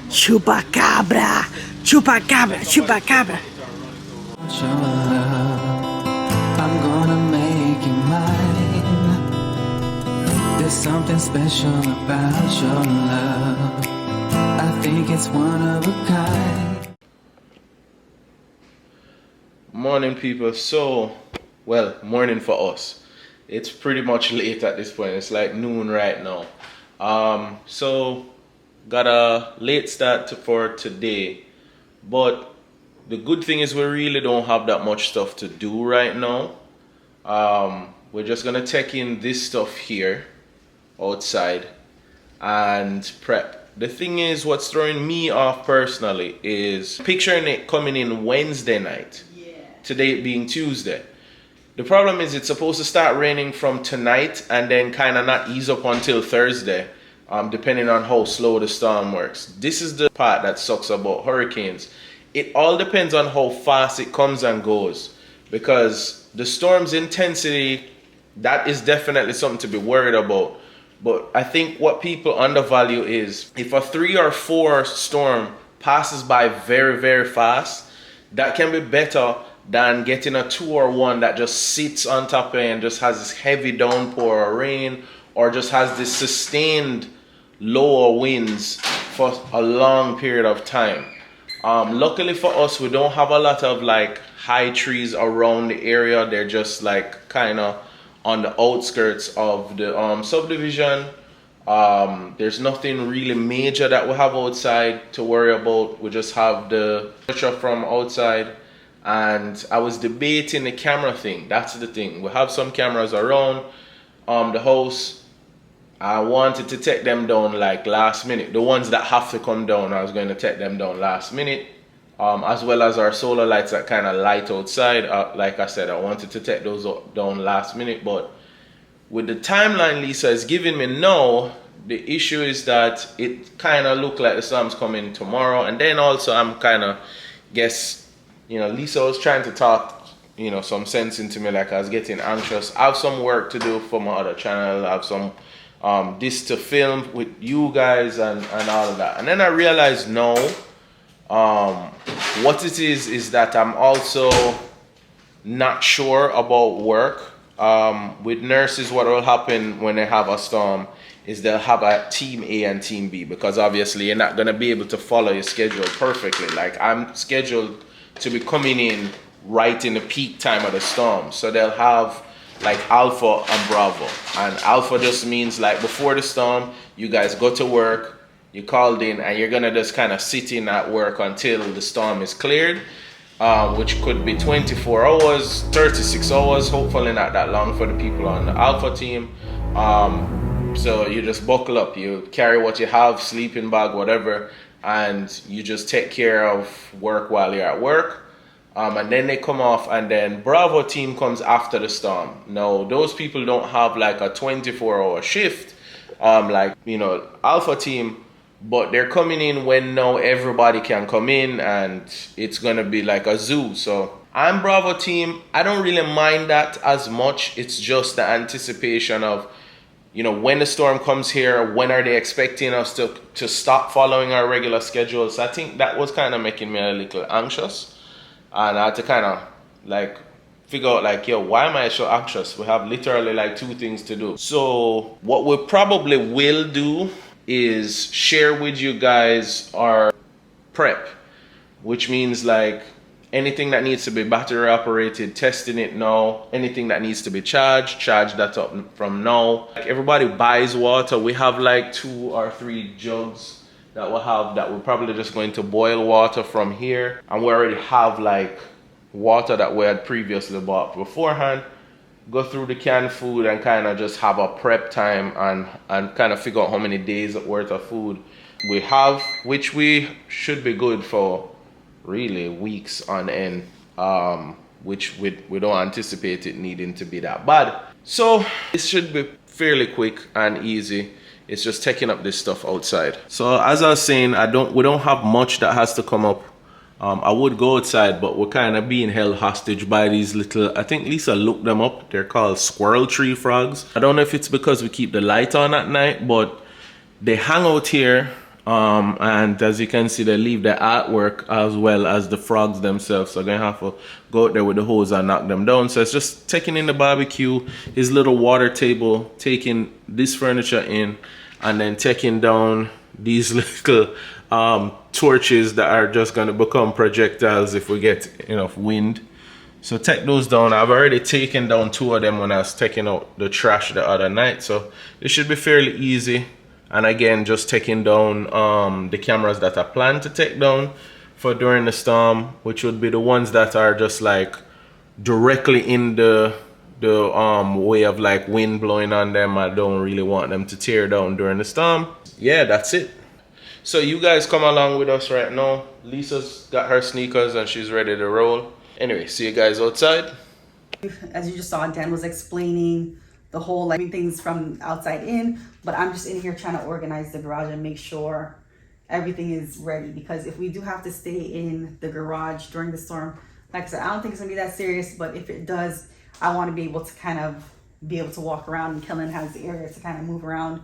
Chupacabra, chupacabra, chupacabra. Your love, I'm gonna make you mine. There's something special about your love. I think it's one of a kind. Morning, people. Morning for us. It's pretty much late at this point. It's like noon right now. Got a late start for today, but the good thing is we really don't have that much stuff to do right now. We're just gonna take in this stuff here outside and prep. The thing is, what's throwing me off personally is picturing it coming in Wednesday night. Today being Tuesday. The problem is it's supposed to start raining from tonight and then kind of not ease up until Thursday, depending on how slow the storm works. This is the part that sucks about hurricanes. It all depends on how fast it comes and goes, because the storm's intensity, that is definitely something to be worried about. But I think what people undervalue is if a 3 or 4 storm passes by very, very fast, that can be better than getting a 2 or 1 that just sits on top of it and just has this heavy downpour or rain, or just has this sustained lower winds for a long period of time. Luckily for us, we don't have a lot of like high trees around the area. They're just like kind of on the outskirts of the subdivision. There's nothing really major that we have outside to worry about. We just have the pressure from outside. And I was debating the camera thing. That's the thing. We have some cameras around the house. I wanted to take them down like last minute. The ones that have to come down, I was going to take them down last minute. As well as our solar lights that kind of light outside. Like I said, I wanted to take those down last minute. But with the timeline Lisa is giving me now, the issue is that it kind of looked like the storm's coming tomorrow. And then also I'm kind of Lisa was trying to talk, some sense into me, like I was getting anxious. I have some work to do for my other channel. I have some this to film with you guys and all of that. And then I realized no, what it is that I'm also not sure about work. With nurses, what will happen when they have a storm is they'll have a team A and team B, because obviously you're not going to be able to follow your schedule perfectly. Like I'm scheduled to be coming in right in the peak time of the storm. So they'll have like Alpha and Bravo. And Alpha just means like before the storm, you guys go to work, you called in, and you're gonna just kind of sit in at work until the storm is cleared, which could be 24 hours, 36 hours, hopefully not that long for the people on the Alpha team. So you just buckle up, you carry what you have, sleeping bag, whatever, and you just take care of work while you're at work. And then they come off, and then Bravo team comes after the storm. Now, those people don't have like a 24-hour shift, Alpha team, but they're coming in when now everybody can come in, and it's gonna be like a zoo. So I'm Bravo team. I don't really mind that as much. It's just the anticipation of, when the storm comes here, when are they expecting us to stop following our regular schedule? So I think that was kind of making me a little anxious. And I had to kind of figure out why am I so anxious? We have literally like 2 things to do. So what we probably will do is share with you guys our prep, which means like anything that needs to be battery operated, testing it now. Anything that needs to be charge that up from now. Like everybody buys water. We have like 2 or 3 jugs that we're probably just going to boil water from here. And we already have like water that we had previously bought beforehand. Go through the canned food and kind of just have a prep time and kind of figure out how many days worth of food we have, which we should be good for really weeks on end, which we don't anticipate it needing to be that bad. So it should be fairly quick and easy. It's just taking up this stuff outside. So as I was saying, we don't have much that has to come up. I would go outside, but we're kind of being held hostage by these little, I think Lisa looked them up. They're called squirrel tree frogs. I don't know if it's because we keep the light on at night, but they hang out here And as you can see, they leave the artwork as well as the frogs themselves. So I'm gonna have to go out there with the hose and knock them down. So it's just taking in the barbecue, his little water table, taking this furniture in, and then taking down these little torches that are just gonna become projectiles if we get enough wind. So take those down. I've already taken down 2 of them when I was taking out the trash the other night. So it should be fairly easy. And again, just taking down the cameras that I plan to take down for during the storm, which would be the ones that are just like directly in the way of like wind blowing on them. I don't really want them to tear down during the storm. Yeah, that's it. So you guys come along with us right now. Lisa's got her sneakers and she's ready to roll. Anyway, see you guys outside. As you just saw, Dan was explaining the whole like things from outside in, but I'm just in here trying to organize the garage and make sure everything is ready, because if we do have to stay in the garage during the storm, like I said, I don't think it's gonna be that serious, but if it does, I want to be able to kind of be able to walk around, and Kellan has the area to kind of move around,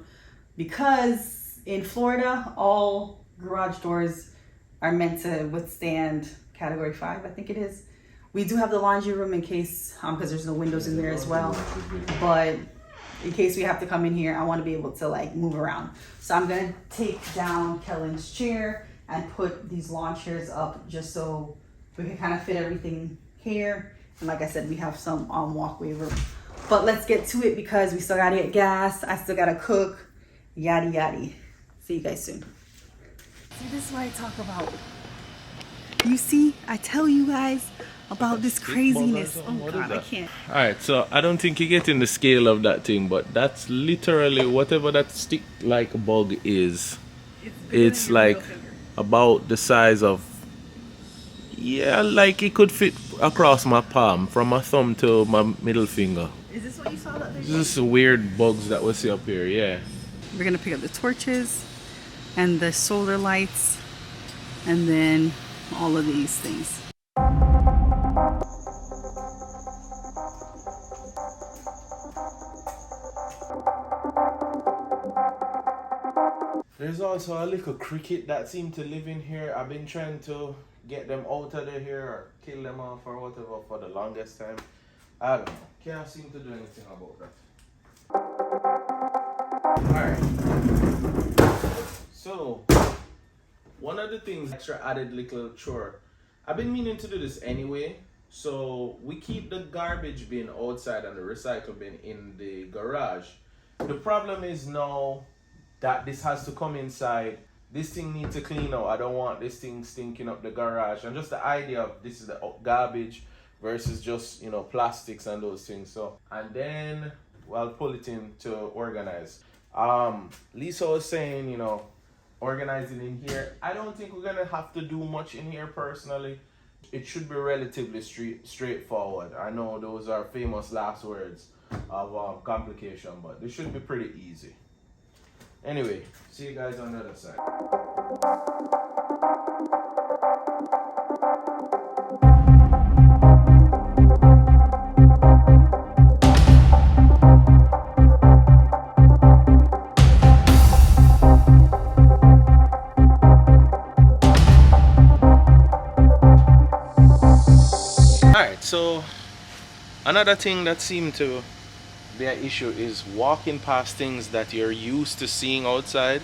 because in Florida all garage doors are meant to withstand category 5, I think it is. We do have the laundry room in case, because there's no windows in there as well. But in case we have to come in here, I want to be able to like move around. So I'm going to take down Kellan's chair and put these lawn chairs up just so we can kind of fit everything here. And like I said, we have some walkway room. But let's get to it because we still got to get gas. I still got to cook, yada yada. See you guys soon. See, this is what I talk about. You see, I tell you guys about this craziness. Oh God, I can't. Alright, so I don't think you're getting the scale of that thing, but that's literally whatever that stick like bug is. It's like about the size of, yeah, like it could fit across my palm from my thumb to my middle finger. Is this what you saw that This is weird bugs that we see up here, yeah. We're gonna pick up the torches and the solar lights and then all of these things. There's also a little cricket that seem to live in here. I've been trying to get them out of here or kill them off or whatever for the longest time. I don't know. Can't seem to do anything about that. Alright. So, one of the things, extra added little chore. I've been meaning to do this anyway. So, we keep the garbage bin outside and the recycle bin in the garage. The problem is now that this has to come inside. This thing needs to clean out. I don't want this thing stinking up the garage. And just the idea of this is the garbage versus just, you know, plastics and those things. So, and then I'll pull it in to organize. Lisa was saying, you know, organizing in here. I don't think we're gonna have to do much in here personally. It should be relatively straightforward. I know those are famous last words of complication, but this should be pretty easy. Anyway, see you guys on the other side. Alright, so another thing that seemed to be an issue is walking past things that you're used to seeing outside.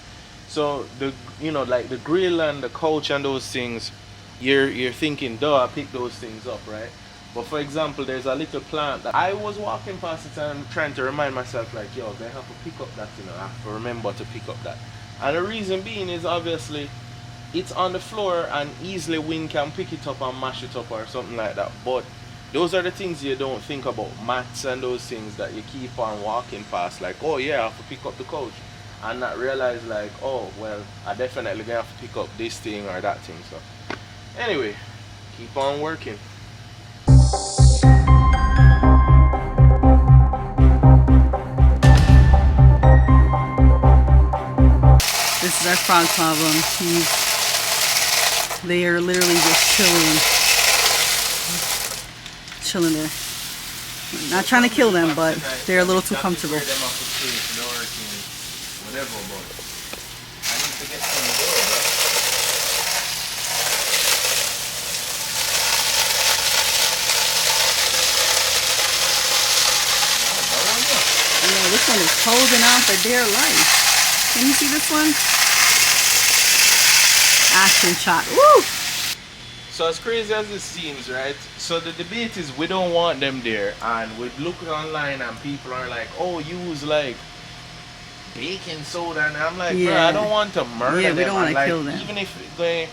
So the, you know, like the grill and the couch and those things, you're thinking, duh, I pick those things up, right? But for example, there's a little plant that I was walking past it and trying to remind myself, like, yo, I have to pick up that, you know, I have to remember to pick up that. And the reason being is obviously it's on the floor and easily wind can pick it up and mash it up or something like that. But those are the things you don't think about, mats and those things that you keep on walking past, like, oh yeah, I have to pick up the couch, and not realize like, oh well, I definitely gonna have to pick up this thing or that thing. So anyway, keep on working. This is our frog problem. They are literally just chilling there. Not trying to kill them, but they're a little too comfortable. I need to get some dough, bro. Yeah, this one is holding on for dear life. Can you see this one? Action shot. Woo! So as crazy as this seems, right? So the debate is we don't want them there, and we look online and people are like, oh, use like baking soda, and I'm like, bro, I don't want to murder them. We don't want to like, kill them. Even if they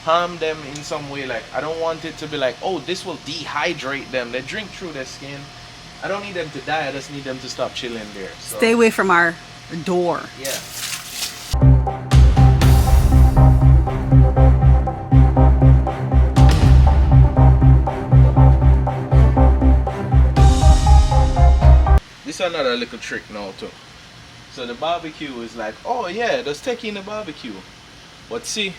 harm them in some way, like I don't want it to be like, oh, this will dehydrate them. They drink through their skin. I don't need them to die. I just need them to stop chilling there. So, stay away from our door. Yeah. This is another little trick now too. So the barbecue is like, oh yeah, just take in the barbecue. But see,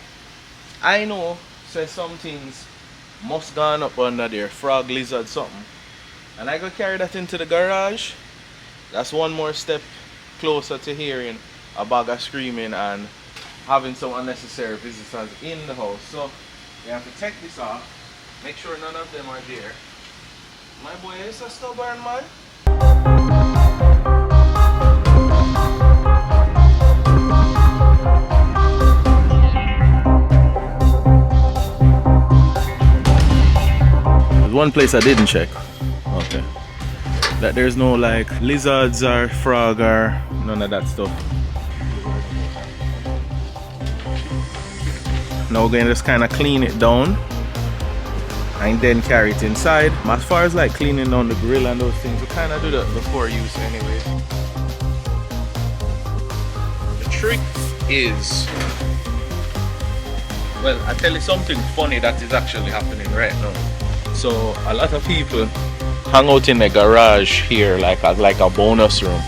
I know say some things must gone up under there, frog, lizard, something. And I go carry that into the garage. That's one more step closer to hearing a bag of screaming and having some unnecessary visitors in the house. So you have to take this off, make sure none of them are there. My boy is a stubborn man. There's one place I didn't check. Okay. That there's no like lizards or frog or none of that stuff. Now we're going to just kind of clean it down and then carry it inside. As far as like cleaning down the grill and those things, we kind of do that before use anyway. The trick is, well, I tell you something funny that is actually happening right now. So a lot of people hang out in the garage here like a bonus room.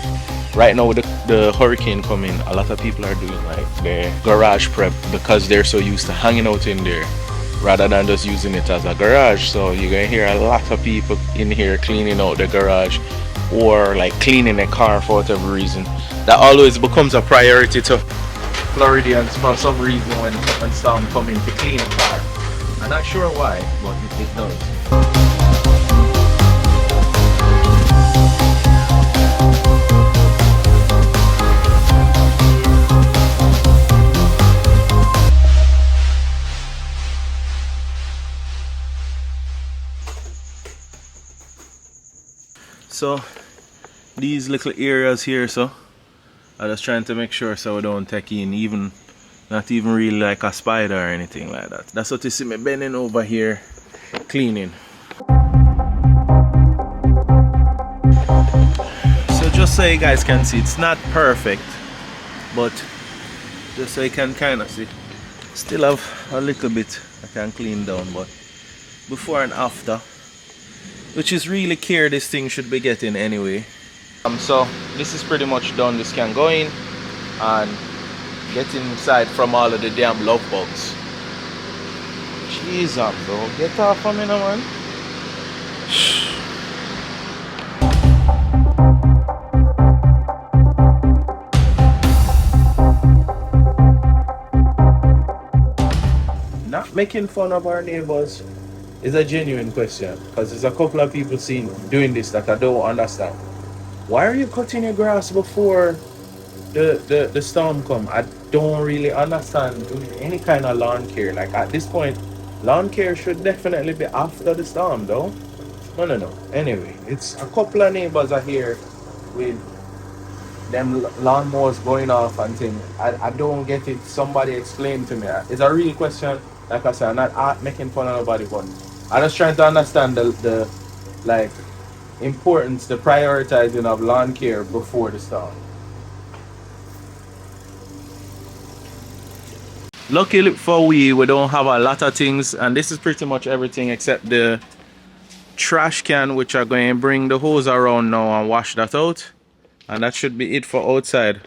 Right now with the hurricane coming, a lot of people are doing like their garage prep because they're so used to hanging out in there rather than just using it as a garage. So you're gonna hear a lot of people in here cleaning out the garage or like cleaning a car for whatever reason. That always becomes a priority to Floridians for some reason when storm coming to clean a car. I'm not sure why, but it does. So these little areas here, so I'm just trying to make sure so we don't take in even not even really like a spider or anything like that. That's what you see me bending over here cleaning. So just so you guys can see, it's not perfect, but just so you can kind of see, still have a little bit I can clean down, but before and after, which is really care this thing should be getting anyway. So this is pretty much done. This can go in and get inside from all of the damn love bugs. Jesus, bro, get off of me now, man. Not making fun of our neighbors is a genuine question, because there's a couple of people seen doing this that I don't understand. Why are you cutting your grass before the storm come? I don't really understand doing any kind of lawn care. Like at this point, lawn care should definitely be after the storm, though. No. Anyway, it's a couple of neighbors are here with them lawnmowers going off and things. I don't get it. Somebody explain to me. It's a real question. Like I said, I'm not making fun of nobody, but I'm just trying to understand the like importance, the prioritizing of lawn care before the storm. Luckily for we don't have a lot of things, and this is pretty much everything except the trash can, which are going to bring the hose around now and wash that out, and that should be it for outside.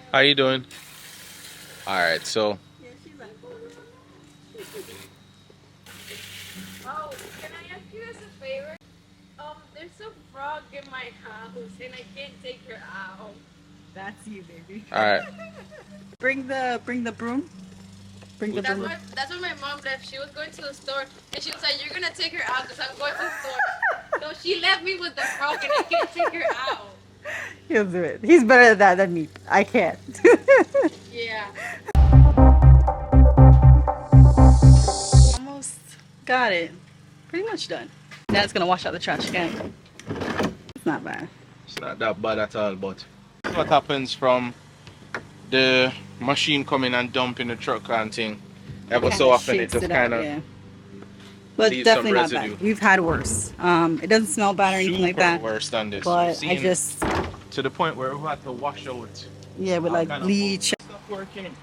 How you doing? All right, so guys a favor? There's a frog in my house and I can't take her out. That's you, baby. All right. Bring the broom. Bring the broom. That's what my mom left. She was going to the store and she was like, "You're gonna take her out because I'm going to the store." So she left me with the frog and I can't take her out. He'll do it. He's better at that than me. I can't. Yeah. Almost got it. Pretty much done. Now it's gonna wash out the trash again. It's not bad. It's not that bad at all, but what happens from the machine coming and dumping the truck and thing, ever so often it just kind of but leaves definitely some not residue. bad. We've had worse. It doesn't smell bad or anything like that. Worse than this. But We've seen I just to the point where we had to wash out. with like kind of bleach. stuff working.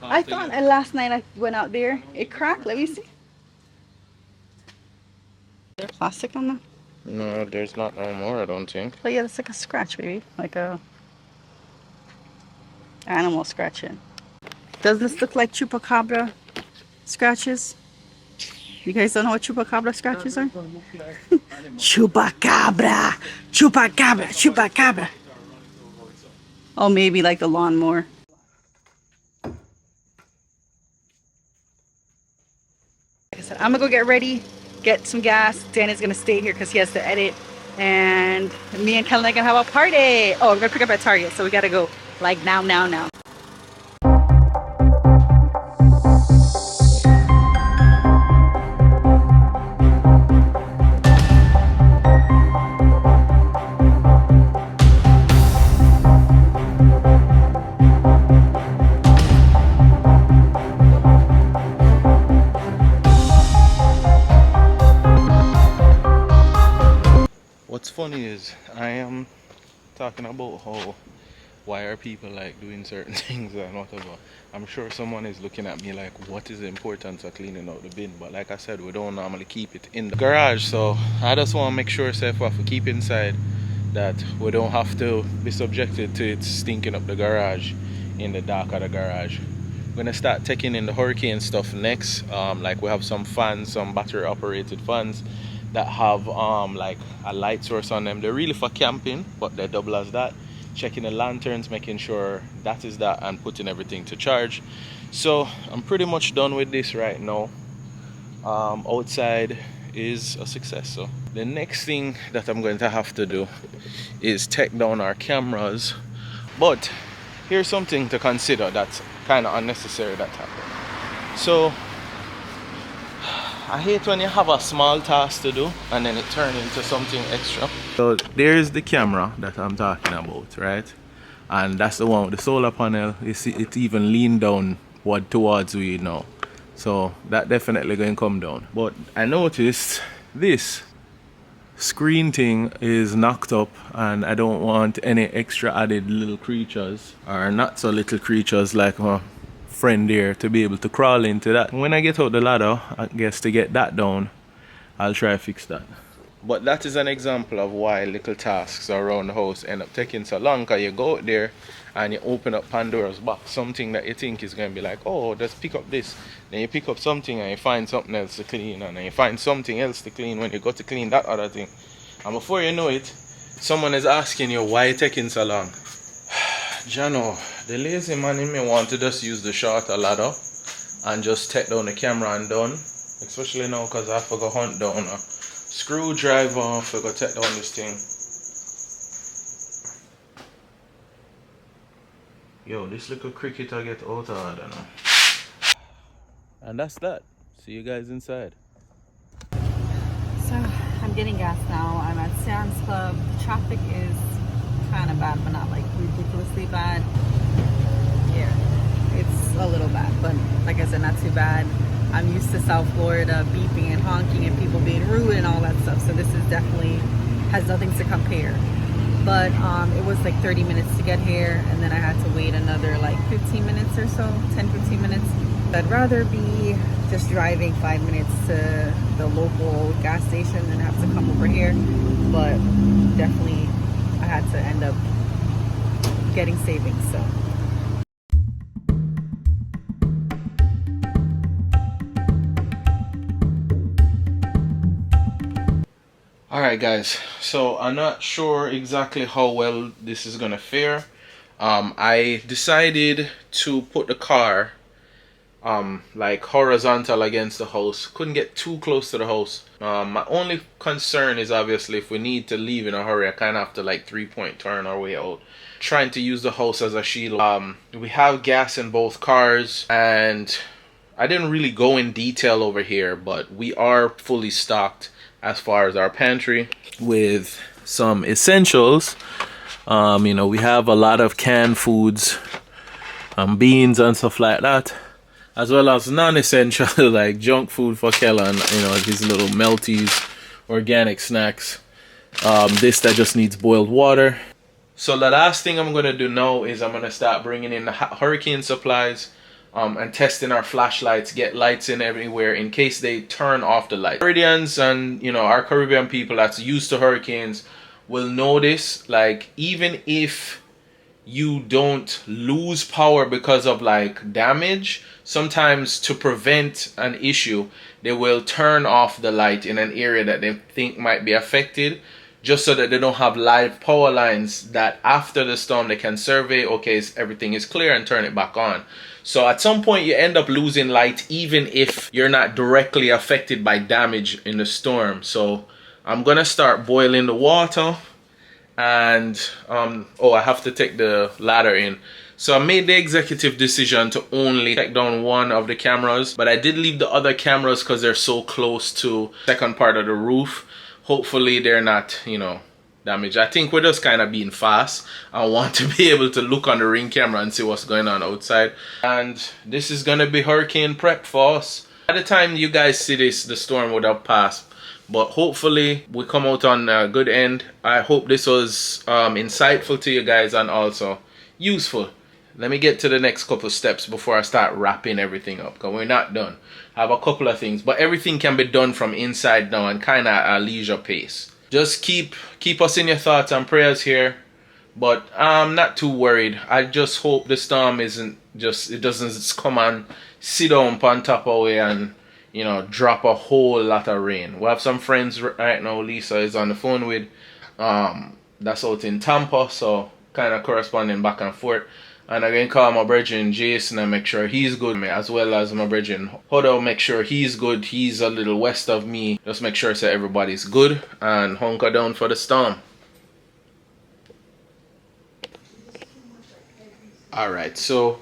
I thought last night I went out there, it cracked. Let me see. There's plastic on them. No, there's not no more, I don't think. But yeah, it's like a scratch, baby. Like a animal scratching. Does this look like chupacabra scratches? You guys don't know what chupacabra scratches are? Chupacabra! Chupacabra! Chupacabra! Oh, maybe like the lawnmower. Like I said, I'm gonna go get ready, get some gas. Danny's gonna stay here because he has to edit. And me and Kellan are gonna have a party. Oh, we're gonna pick up at Target, so we gotta go like now. What's funny is I am talking about why are people like doing certain things and whatever. I'm sure someone is looking at me like, what is the importance of cleaning out the bin? But like I said, we don't normally keep it in the garage, so I just want to make sure if we keep inside that we don't have to be subjected to it stinking up the garage in the dark of the garage. We're gonna start taking in the Hurricane stuff next. Like we have some fans, some battery operated fans that have like a light source on them. They're really for camping, but they double as that. Checking the lanterns, making sure that is that, and putting everything to charge. So I'm pretty much done with this right now. Outside is a success. So the next thing that I'm going to have to do is take down our cameras. But here's something to consider that's kind of unnecessary that happened. So I hate when you have a small task to do and then it turns into something extra. So there's the camera that I'm talking about, right? And that's the one with the solar panel. It's even leaned down towards we now. So that definitely going to come down. But I noticed this screen thing is knocked up and I don't want any extra added little creatures or not so little creatures like friend here to be able to crawl into that. When I get out the ladder, I guess to get that down, I'll try to fix that. But that is an example of why little tasks around the house end up taking so long, because you go out there and you open up Pandora's box, something that you think is going to be like, oh, just pick up this. Then you pick up something and you find something else to clean, and then you find something else to clean when you go to clean that other thing. And before you know it, someone is asking you why it's taking so long. Jano, the lazy man in me want to just use the shorter ladder and just take down the camera and done. Especially now because I forgot to hunt down a screwdriver, forgot to take down this thing. Yo, this little cricket I get out of, I don't know. And that's that. See you guys inside. So I'm getting gas now. I'm at Sam's Club. The traffic is kind of bad, but not like ridiculously bad. Yeah, it's a little bad, but like I said, not too bad. I'm used to South Florida beeping and honking and people being rude and all that stuff, so this is definitely has nothing to compare. But it was like 30 minutes to get here, and then I had to wait another like 15 minutes or so, 10-15 minutes. I'd rather be just driving 5 minutes to the local gas station than have to come over here, but definitely I had to end up getting savings. So All right, guys. So I'm not sure exactly how well this is gonna fare. I decided to put the car like horizontal against the house. Couldn't get too close to the house. My only concern is obviously if we need to leave in a hurry, I kind of have to like 3-point turn our way out. Trying to use the house as a shield. We have gas in both cars, and I didn't really go in detail over here, but we are fully stocked as far as our pantry with some essentials. You know, we have a lot of canned foods, beans and stuff like that, as well as non-essential like junk food for Kellan, you know, his little melties, organic snacks. This that just needs boiled water. So the last thing I'm gonna do now is I'm gonna start bringing in the hurricane supplies, and testing our flashlights, get lights in everywhere in case they turn off the light. Floridians and, you know, our Caribbean people that's used to hurricanes will notice, like, even if you don't lose power because of like damage, sometimes to prevent an issue, they will turn off the light in an area that they think might be affected, just so that they don't have live power lines that after the storm they can survey, okay, everything is clear, and turn it back on. So at some point you end up losing light even if you're not directly affected by damage in the storm. So I'm gonna start boiling the water, and oh, I have to take the ladder in. So I made the executive decision to only take down one of the cameras, but I did leave the other cameras because they're so close to the second part of the roof. Hopefully they're not, you know, damaged. I think we're just kind of being fast. I want to be able to look on the ring camera and see what's going on outside. And this is gonna be hurricane prep for us. By the time you guys see this, the storm would have passed, but hopefully we come out on a good end. I hope this was insightful to you guys and also useful. Let me get to the next couple steps before I start wrapping everything up, because we're not done. I have a couple of things, but everything can be done from inside now and kind of at a leisure pace. Just keep us in your thoughts and prayers here, but I'm not too worried. I just hope the storm it doesn't just come and sit down on top of it and, you know, drop a whole lot of rain. We have some friends right now. Lisa is on the phone with, that's out in Tampa, so kind of corresponding back and forth. And I'm going to call my brethren Jason and make sure he's good, as well as my brethren Hodo, make sure he's good. He's a little west of me. Just make sure so everybody's good and hunker down for the storm. Alright, so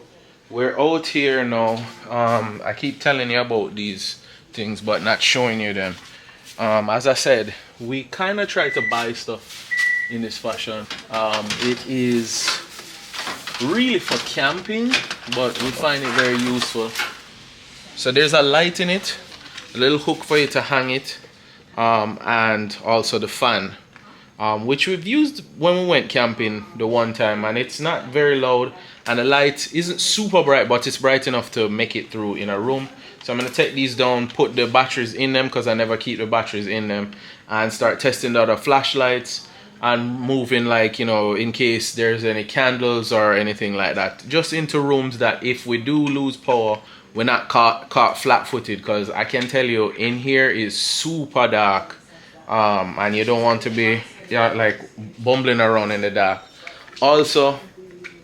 we're out here now. I keep telling you about these things but not showing you them. As I said, we kind of try to buy stuff in this fashion. It is really for camping, but we find it very useful. So there's a light in it, a little hook for you to hang it, and also the fan, which we've used when we went camping the one time, and it's not very loud, and the light isn't super bright, but it's bright enough to make it through in a room. So I'm going to take these down, put the batteries in them because I never keep the batteries in them, and start testing the other flashlights and moving, like, you know, in case there's any candles or anything like that, just into rooms that if we do lose power, we're not caught flat-footed, because I can tell you in here is super dark, and you don't want to be like bumbling around in the dark. Also,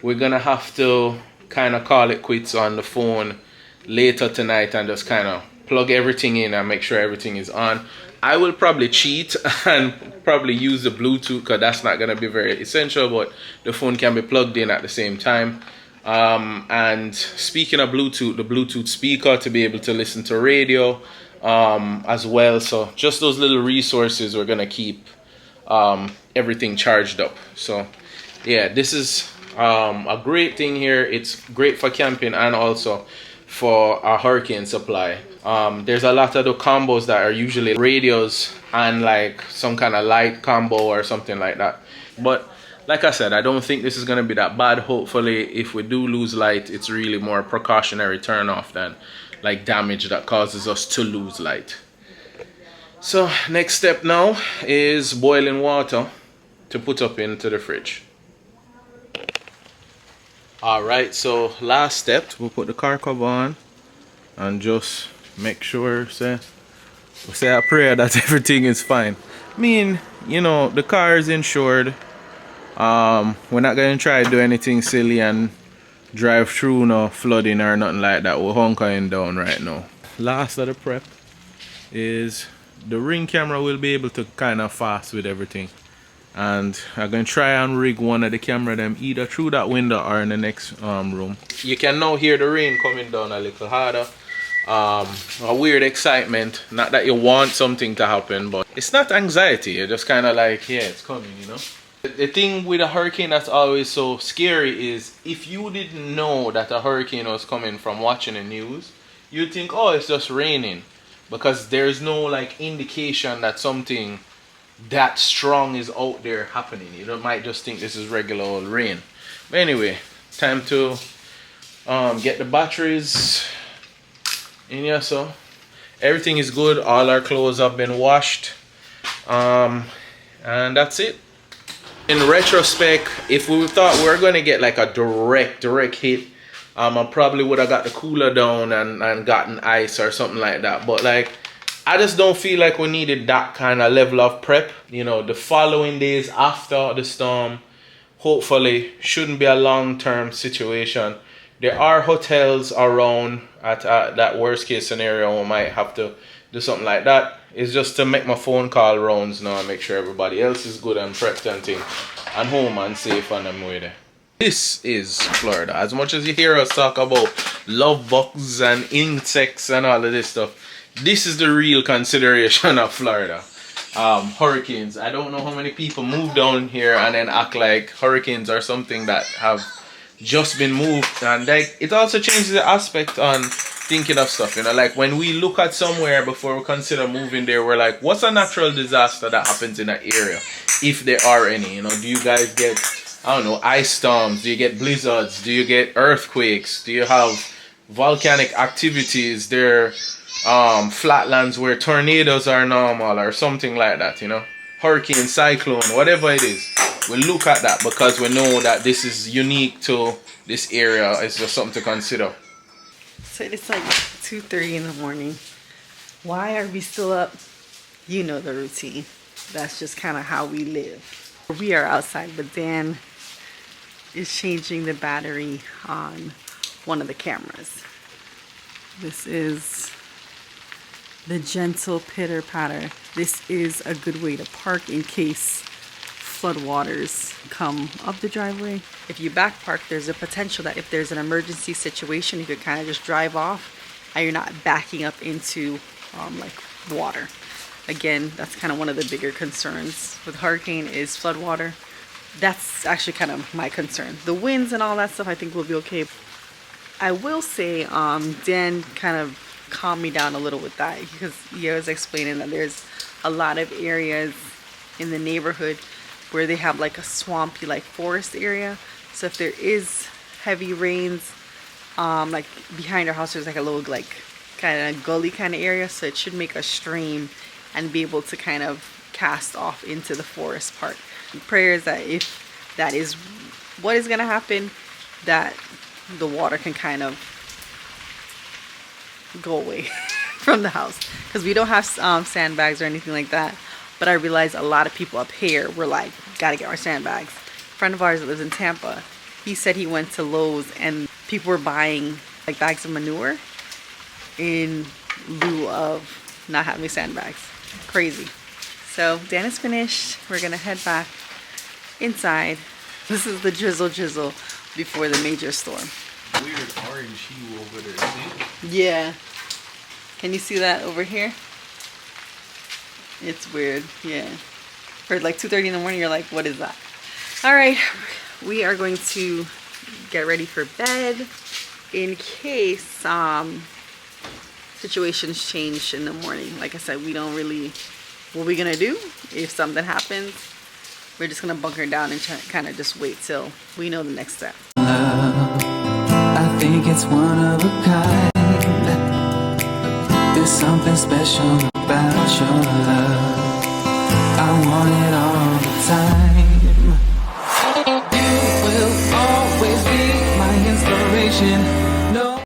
we're gonna have to kind of call it quits on the phone later tonight and just kind of plug everything in and make sure everything is on. I will probably cheat and probably use the Bluetooth, because that's not going to be very essential, but the phone can be plugged in at the same time. And speaking of Bluetooth, the Bluetooth speaker to be able to listen to radio as well. So just those little resources, we're going to keep everything charged up. So yeah, this is a great thing here. It's great for camping and also for our hurricane supply. There's a lot of the combos that are usually radios and like some kind of light combo or something like that. But like I said, I don't think this is going to be that bad. Hopefully, if we do lose light, it's really more precautionary turn off than like damage that causes us to lose light. So next step now is boiling water to put up into the fridge. Alright, so last step, we'll put the car cover on and just make sure, say a prayer that everything is fine. mean, you know, the car is insured. We're not gonna try to do anything silly and drive through no flooding or nothing like that. We're hunkering down right now. Last of the prep is the ring camera will be able to kind of fast with everything. And I'm gonna try and rig one of the camera them either through that window or in the next room. You can now hear the rain coming down a little harder. A weird excitement. Not that you want something to happen, but it's not anxiety. You're just kind of like, yeah, it's coming, you know. The thing with a hurricane that's always so scary is if you didn't know that a hurricane was coming from watching the news, you'd think, oh, it's just raining, because there's no like indication that something that strong is out there happening. You might just think this is regular old rain. But anyway, time to get the batteries in here. So everything is good. All our clothes have been washed, and that's it. In retrospect, if we thought we were going to get like a direct hit, I probably would have got the cooler down and gotten ice or something like that. But like, I just don't feel like we needed that kind of level of prep. You know, the following days after the storm, hopefully, shouldn't be a long-term situation. There are hotels around at that worst case scenario. We might have to do something like that. It's just to make my phone call rounds now and make sure everybody else is good and prepped and thing, and home and safe on them way there. This is Florida. As much as you hear us talk about love bugs and insects and all of this stuff, this is the real consideration of Florida. Hurricanes. I don't know how many people move down here and then act like hurricanes are something that have just been moved, and like it also changes the aspect on thinking of stuff, you know. Like when we look at somewhere before we consider moving there, we're like, what's a natural disaster that happens in that area, if there are any? You know, do you guys get, I don't know, ice storms? Do you get blizzards? Do you get earthquakes? Do you have volcanic activities? There flatlands where tornadoes are normal or something like that, you know, hurricane, cyclone, whatever it is. We look at that because we know that this is unique to this area. It's just something to consider. So it's like 2:30 in the morning. Why are we still up? You know the routine. That's just kind of how we live. We are outside, but Dan is changing the battery on one of the cameras. This is the gentle pitter patter. This is a good way to park in case floodwaters come up the driveway. If you back park, there's a potential that if there's an emergency situation, you could kind of just drive off and you're not backing up into like water. Again, that's kind of one of the bigger concerns with hurricane is floodwater. That's actually kind of my concern. The winds and all that stuff, I think will be okay. I will say Dan kind of calmed me down a little with that, because he was explaining that there's a lot of areas in the neighborhood where they have like a swampy like forest area. So if there is heavy rains, like behind our house there's like a little like kind of gully kind of area, so it should make a stream and be able to kind of cast off into the forest part. And prayers that if that is what is going to happen, that the water can kind of go away from the house, because we don't have sandbags or anything like that. But I realized a lot of people up here were like, gotta get our sandbags. A friend of ours that lives in Tampa, he said he went to Lowe's and people were buying like bags of manure in lieu of not having sandbags. Crazy. So Dan is finished. We're gonna head back inside. This is the drizzle before the major storm. Weird orange hue over there, see? Yeah. Can you see that over here? It's weird, yeah. For like 2:30 in the morning, you're like, what is that? All right, we are going to get ready for bed in case situations change in the morning. Like I said, we don't really, what we gonna do if something happens? We're just gonna bunker down and kind of just wait till we know the next step. I think it's one of a kind. There's something special about your love.